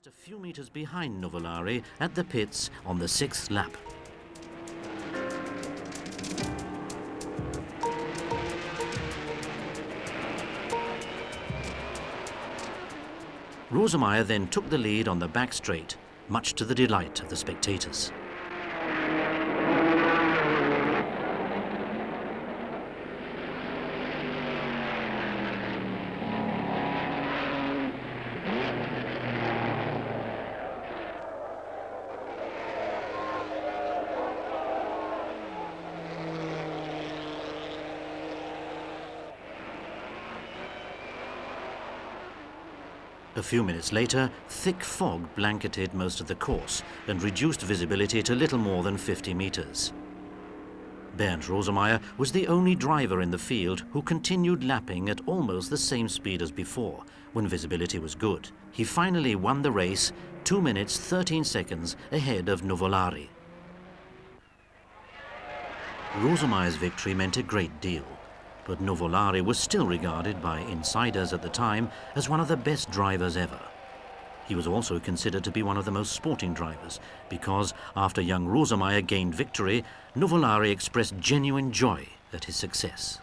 Just a few meters behind Nuvolari at the pits on the 6th lap. Rosemeyer then took the lead on the back straight, much to the delight of the spectators. A few minutes later, thick fog blanketed most of the course and reduced visibility to little more than 50 meters. Bernd Rosemeyer was the only driver in the field who continued lapping at almost the same speed as before, when visibility was good. He finally won the race 2 minutes 13 seconds ahead of Nuvolari. Rosemeyer's victory meant a great deal. But Nuvolari was still regarded by insiders at the time as one of the best drivers ever. He was also considered to be one of the most sporting drivers because after young Rosemeyer gained victory, Nuvolari expressed genuine joy at his success.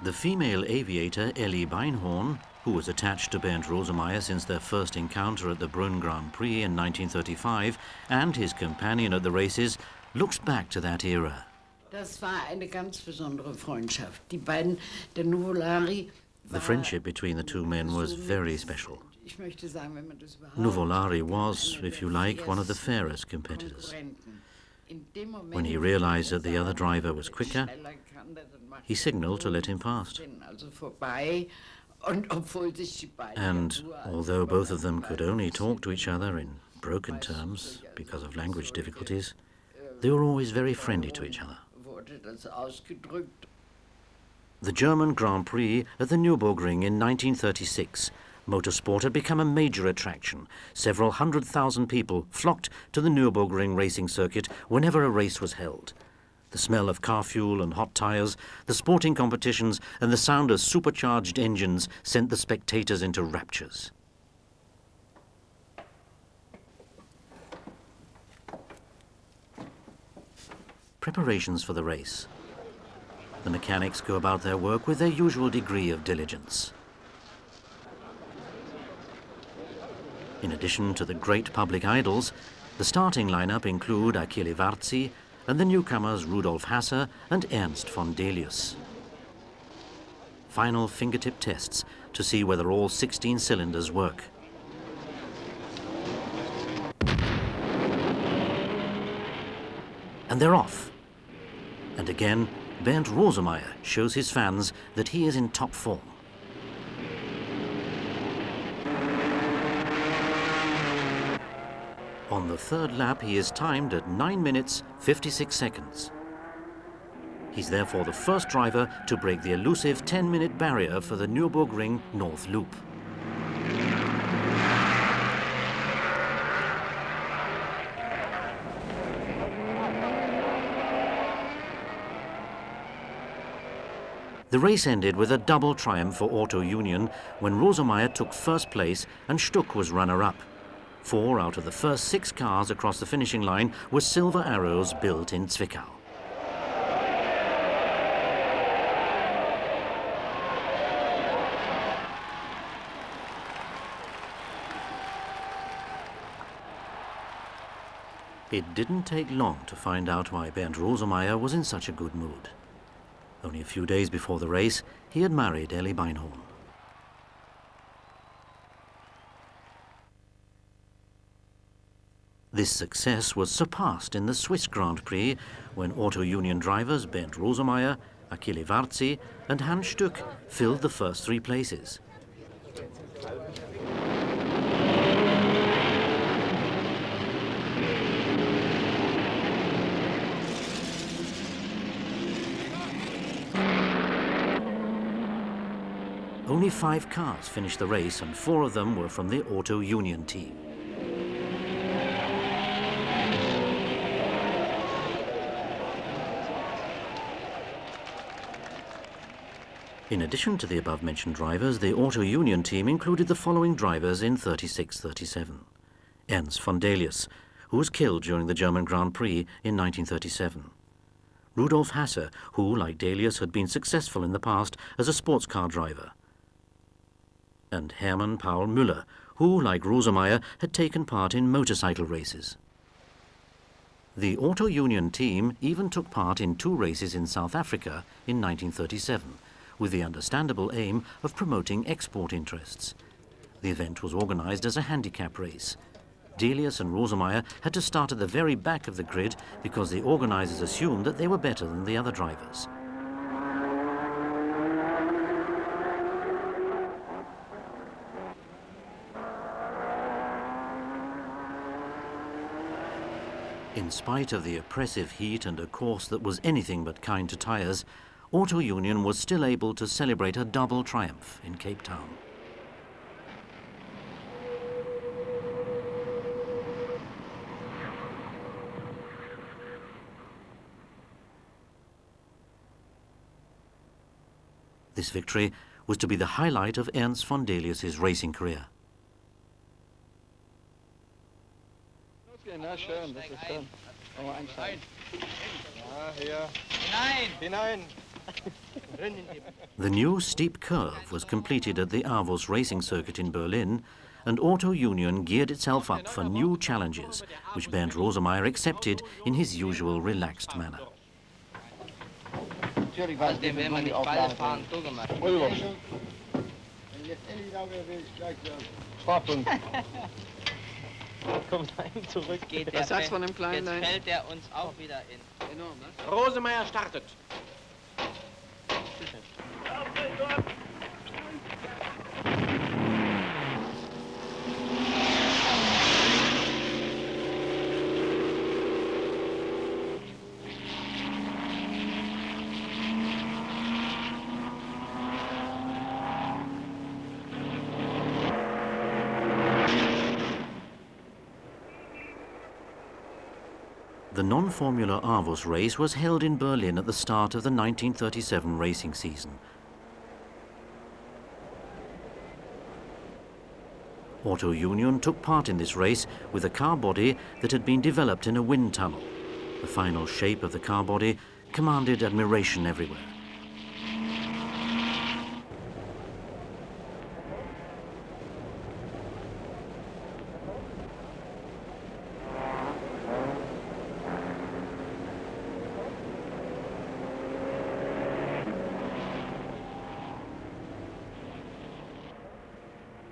The female aviator Ellie Beinhorn, who was attached to Bernd Rosemeyer since their first encounter at the Brünn Grand Prix in 1935, and his companion at the races, looks back to that era. Das war eine ganz besondere Freundschaft. Die beiden, der Nuvolari. The friendship between the two men was very special. Nuvolari was, if you like, one of the fairest competitors. When he realized that the other driver was quicker, he signaled to let him past. And although both of them could only talk to each other in broken terms because of language difficulties, they were always very friendly to each other. The German Grand Prix at the Nürburgring in 1936, motorsport had become a major attraction. Several 100,000 people flocked to the Nürburgring racing circuit whenever a race was held. The smell of car fuel and hot tires, the sporting competitions, and the sound of supercharged engines sent the spectators into raptures. Preparations for the race. The mechanics go about their work with their usual degree of diligence. In addition to the great public idols, the starting lineup include Achille Varzi and the newcomers Rudolf Hasser and Ernst von Delius. Final fingertip tests to see whether all 16 cylinders work. And they're off. And again, Bernd Rosemeyer shows his fans that he is in top form. On the 3rd lap, he is timed at 9 minutes 56 seconds. He's therefore the first driver to break the elusive 10-minute barrier for the Nürburgring North Loop. The race ended with a double triumph for Auto Union when Rosemeyer took first place and Stuck was runner-up. 4 out of the first 6 cars across the finishing line were Silver Arrows built in Zwickau. It didn't take long to find out why Bernd Rosemeyer was in such a good mood. Only a few days before the race, he had married Ellie Beinhorn. This success was surpassed in the Swiss Grand Prix when Auto Union drivers Bernd Rosemeyer, Achille Varzi and Hans Stuck filled the first 3 places. Only 5 cars finished the race and 4 of them were from the Auto Union team. In addition to the above-mentioned drivers, the Auto Union team included the following drivers in 36-37. Ernst von Delius, who was killed during the German Grand Prix in 1937. Rudolf Hasse, who, like Delius, had been successful in the past as a sports car driver. And Hermann Paul Müller, who, like Rosemeyer, had taken part in motorcycle races. The Auto Union team even took part in 2 races in South Africa in 1937, with the understandable aim of promoting export interests. The event was organized as a handicap race. Delius and Rosemeyer had to start at the very back of the grid because the organizers assumed that they were better than the other drivers. In spite of the oppressive heat and a course that was anything but kind to tyres, Auto Union was still able to celebrate a double triumph in Cape Town. This victory was to be the highlight of Ernst von Delius' racing career. Na schön, das ist schön. Oh, einsteigen. Ja, hier. Hinein! Hinein! The new steep curve was completed at the Avus racing circuit in Berlin, and Auto Union geared itself up for new challenges, which Bernd Rosemeyer accepted in his usual relaxed manner. Natürlich war es dem, wenn man nicht beide fahren, so gemacht. Fahrpunkt. Kommt einem zurück. Was sagst du von dem Kleinen? Jetzt fällt er uns auch wieder in. Enorm, ne? Rosemeyer startet. The non-Formula Avus race was held in Berlin at the start of the 1937 racing season. Auto Union took part in this race with a car body that had been developed in a wind tunnel. The final shape of the car body commanded admiration everywhere.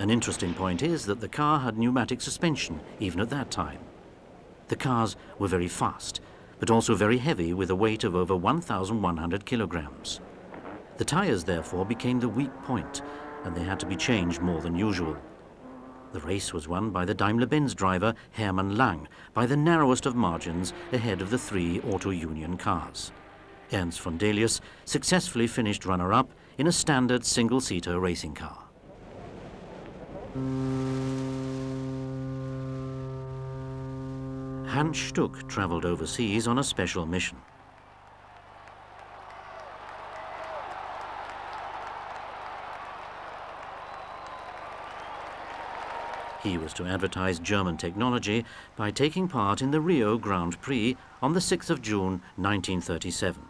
An interesting point is that the car had pneumatic suspension, even at that time. The cars were very fast, but also very heavy with a weight of over 1,100 kilograms. The tyres, therefore, became the weak point, and they had to be changed more than usual. The race was won by the Daimler-Benz driver Hermann Lang by the narrowest of margins ahead of the 3 Auto Union cars. Ernst von Delius successfully finished runner-up in a standard single-seater racing car. Hans Stuck travelled overseas on a special mission. He was to advertise German technology by taking part in the Rio Grand Prix on the 6th of June 1937.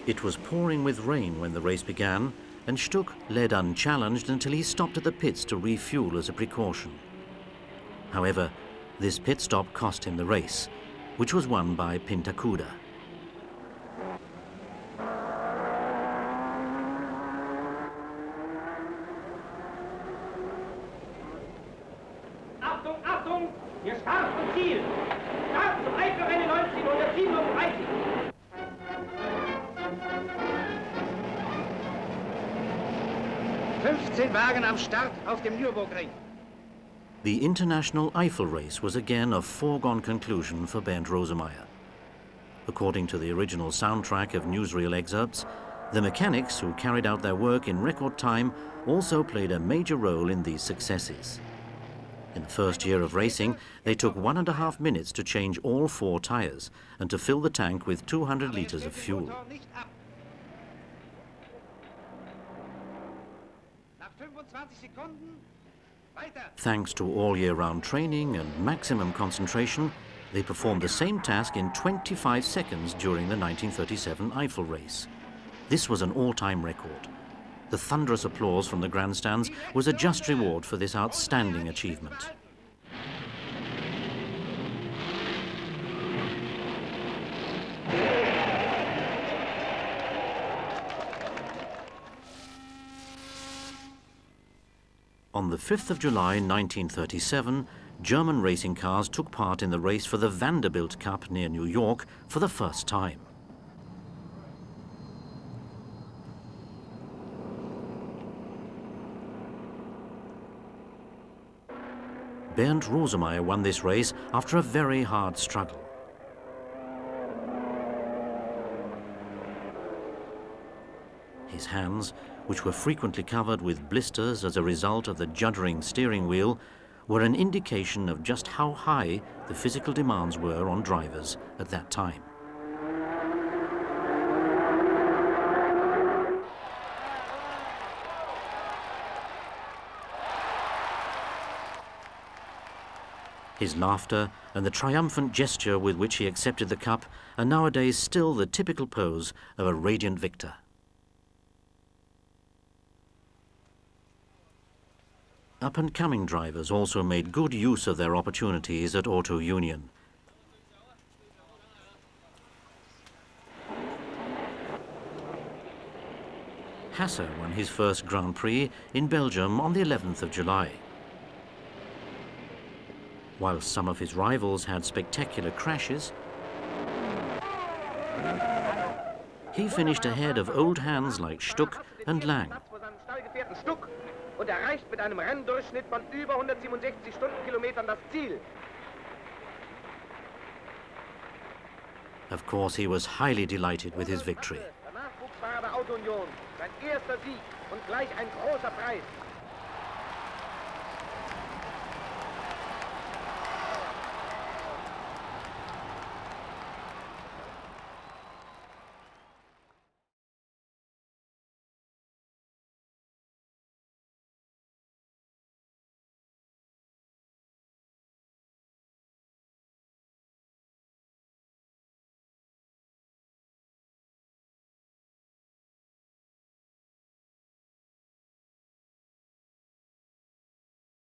It was pouring with rain when the race began, and Stuck led unchallenged until he stopped at the pits to refuel as a precaution. However, this pit stop cost him the race, which was won by Pintacuda. Achtung, Achtung! Wir starten zum Ziel! Starten zum Eiffelrennen 1937! 15 Wagen am Start auf dem Nürburgring. The International Eifel race was again a foregone conclusion for Bernd Rosemeyer. According to the original soundtrack of newsreel excerpts, the mechanics who carried out their work in record time also played a major role in these successes. In the first year of racing, they took 1.5 minutes to change all 4 tyres and to fill the tank with 200 litres of fuel. Thanks to all year-round training and maximum concentration, they performed the same task in 25 seconds during the 1937 Eifel race. This was an all-time record. The thunderous applause from the grandstands was a just reward for this outstanding achievement. On the 5th of July 1937, German racing cars took part in the race for the Vanderbilt Cup near New York for the first time. Bernd Rosemeyer won this race after a very hard struggle. His hands, which were frequently covered with blisters as a result of the juddering steering wheel, were an indication of just how high the physical demands were on drivers at that time. His laughter and the triumphant gesture with which he accepted the cup are nowadays still the typical pose of a radiant victor. Up-and-coming drivers also made good use of their opportunities at Auto Union. Hasser won his first Grand Prix in Belgium on the 11th of July. While some of his rivals had spectacular crashes, he finished ahead of old hands like Stuck and Lang. Und erreicht mit einem Renndurchschnitt von über 167 Stundenkilometern das Ziel. Of course, he was highly delighted with his victory. Der Nachwuchsfahrer der Auto Union, sein erster Sieg und gleich ein großer Preis.